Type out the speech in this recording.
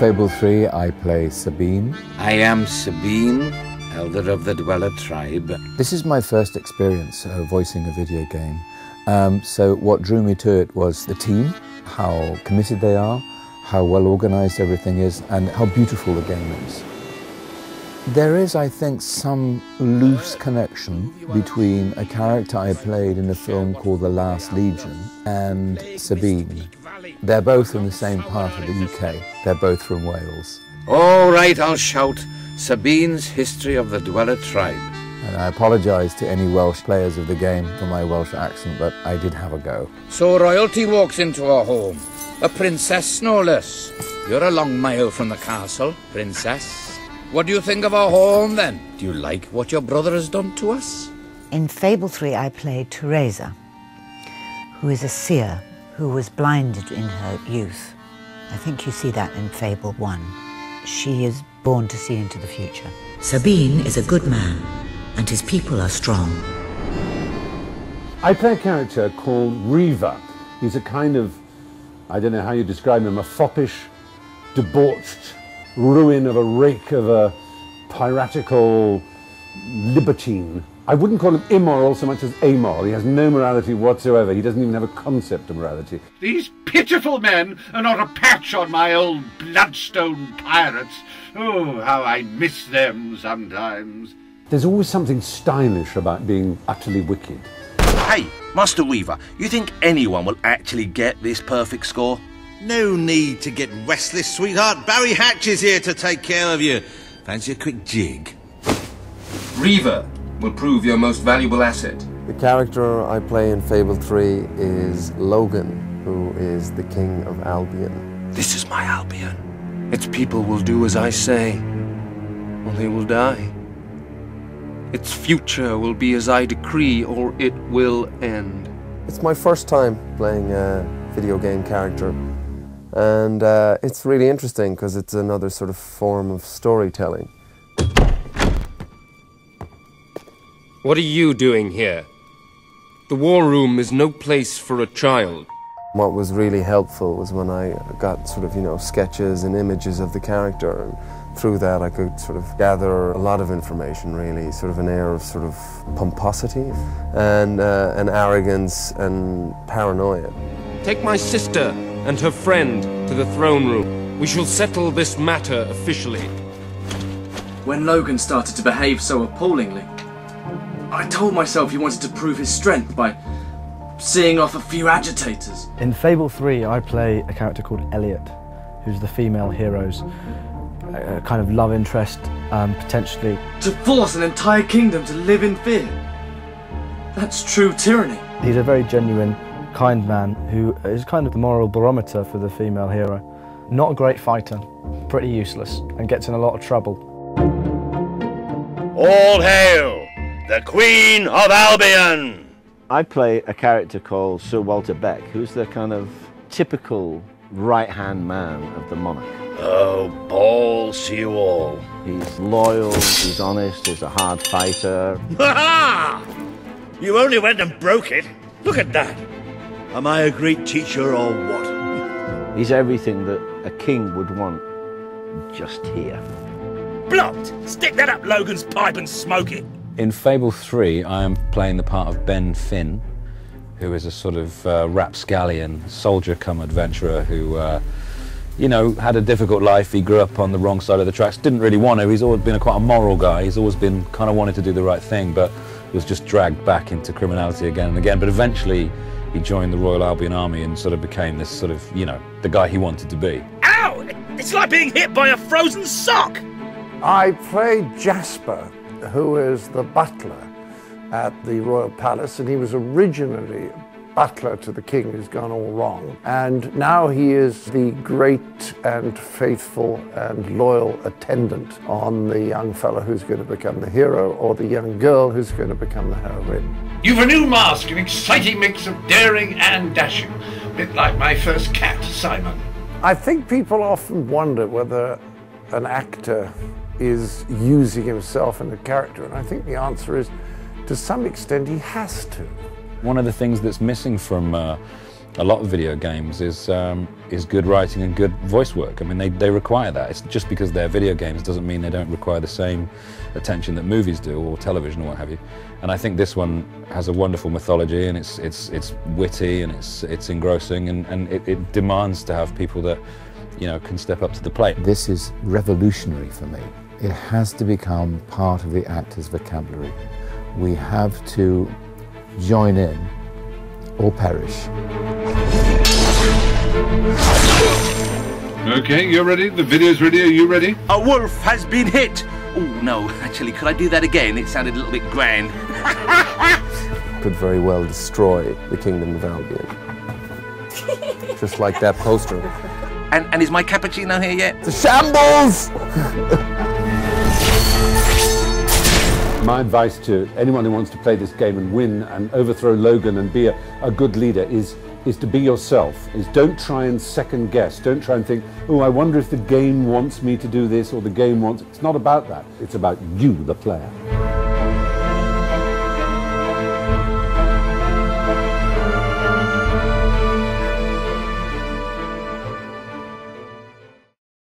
Fable 3, I play Sabine. I am Sabine, elder of the Dweller tribe. This is my first experience voicing a video game. So what drew me to it was the team, how committed they are, how well organized everything is, and how beautiful the game is. There is, I think, some loose connection between a character I played in a film called The Last Legion and Sabine. They're both in the same part of the UK. They're both from Wales. All right, I'll shout Sabine's History of the Dweller tribe. And I apologise to any Welsh players of the game for my Welsh accent, but I did have a go. So royalty walks into our home. A princess, no less. You're a long mile from the castle, princess. What do you think of our home, then? Do you like what your brother has done to us? In Fable 3, I played Teresa, who is a seer who was blinded in her youth. I think you see that in Fable 1. She is born to see into the future. Sabine is a good man, and his people are strong. I play a character called Reaver. He's a kind of, I don't know how you describe him, a foppish, debauched ruin of a rake of a piratical libertine. I wouldn't call him immoral so much as amoral. He has no morality whatsoever. He doesn't even have a concept of morality. These pitiful men are not a patch on my old bloodstone pirates. Oh, how I miss them sometimes. There's always something stylish about being utterly wicked. Hey, Master Weaver, you think anyone will actually get this perfect score? No need to get restless, sweetheart. Barry Hatch is here to take care of you. Fancy a quick jig? Reaver will prove your most valuable asset. The character I play in Fable 3 is Logan, who is the King of Albion. This is my Albion. Its people will do as I say, or they will die. Its future will be as I decree, or it will end. It's my first time playing a video game character, and it's really interesting because it's another sort of form of storytelling. What are you doing here? The war room is no place for a child. What was really helpful was when I got sort of, sketches and images of the character, and through that I could sort of gather a lot of information, really, sort of an air of sort of pomposity and arrogance and paranoia. Take my sister and her friend to the throne room. We shall settle this matter officially. When Logan started to behave so appallingly, I told myself he wanted to prove his strength by seeing off a few agitators. In Fable 3, I play a character called Elliot, who's the female hero's a kind of love interest, potentially. To force an entire kingdom to live in fear, that's true tyranny. He's a very genuine, kind man who is kind of the moral barometer for the female hero. Not a great fighter, pretty useless, and gets in a lot of trouble. All hail the Queen of Albion! I play a character called Sir Walter Beck, who's the kind of typical right-hand man of the monarch. Oh, balls to you all. He's loyal, he's honest, he's a hard fighter. Ha-ha! You only went and broke it. Look at that. Am I a great teacher or what? He's everything that a king would want, just here. Blocked! Stick that up Logan's pipe and smoke it. In Fable 3, I am playing the part of Ben Finn, who is a sort of rapscallion, soldier-cum-adventurer who, had a difficult life. He grew up on the wrong side of the tracks, didn't really want to. He's always been quite a moral guy. He's always been kind of wanted to do the right thing, but was just dragged back into criminality again and again. But eventually, he joined the Royal Albion Army and sort of became this sort of, the guy he wanted to be. Ow! It's like being hit by a frozen sock! I played Jasper, who is the butler at the Royal Palace, and he was originally butler to the king who's gone all wrong. And now he is the great and faithful and loyal attendant on the young fellow who's going to become the hero, or the young girl who's going to become the heroine. You've a new mask, an exciting mix of daring and dashing. A bit like my first cat, Simon. I think people often wonder whether an actor is using himself in a character, and I think the answer is, to some extent, he has to. One of the things that's missing from a lot of video games is good writing and good voice work. I mean, they require that. It's just because they're video games doesn't mean they don't require the same attention that movies do, or television, or what have you. And I think this one has a wonderful mythology, and it's witty, and it's engrossing, and it demands to have people that, you know, can step up to the plate. This is revolutionary for me. It has to become part of the actor's vocabulary. We have to join in or perish. Okay, you're ready? The video's ready? Are you ready? A wolf has been hit! Oh, no, actually, could I do that again? It sounded a little bit grand. Could very well destroy the Kingdom of Albion. Just like that poster. And is my cappuccino here yet? The shambles! My advice to anyone who wants to play this game and win and overthrow Logan and be a good leader is to be yourself. Don't try and second guess. Don't try and think, oh, I wonder if the game wants me to do this or the game wants... It's not about that. It's about you, the player.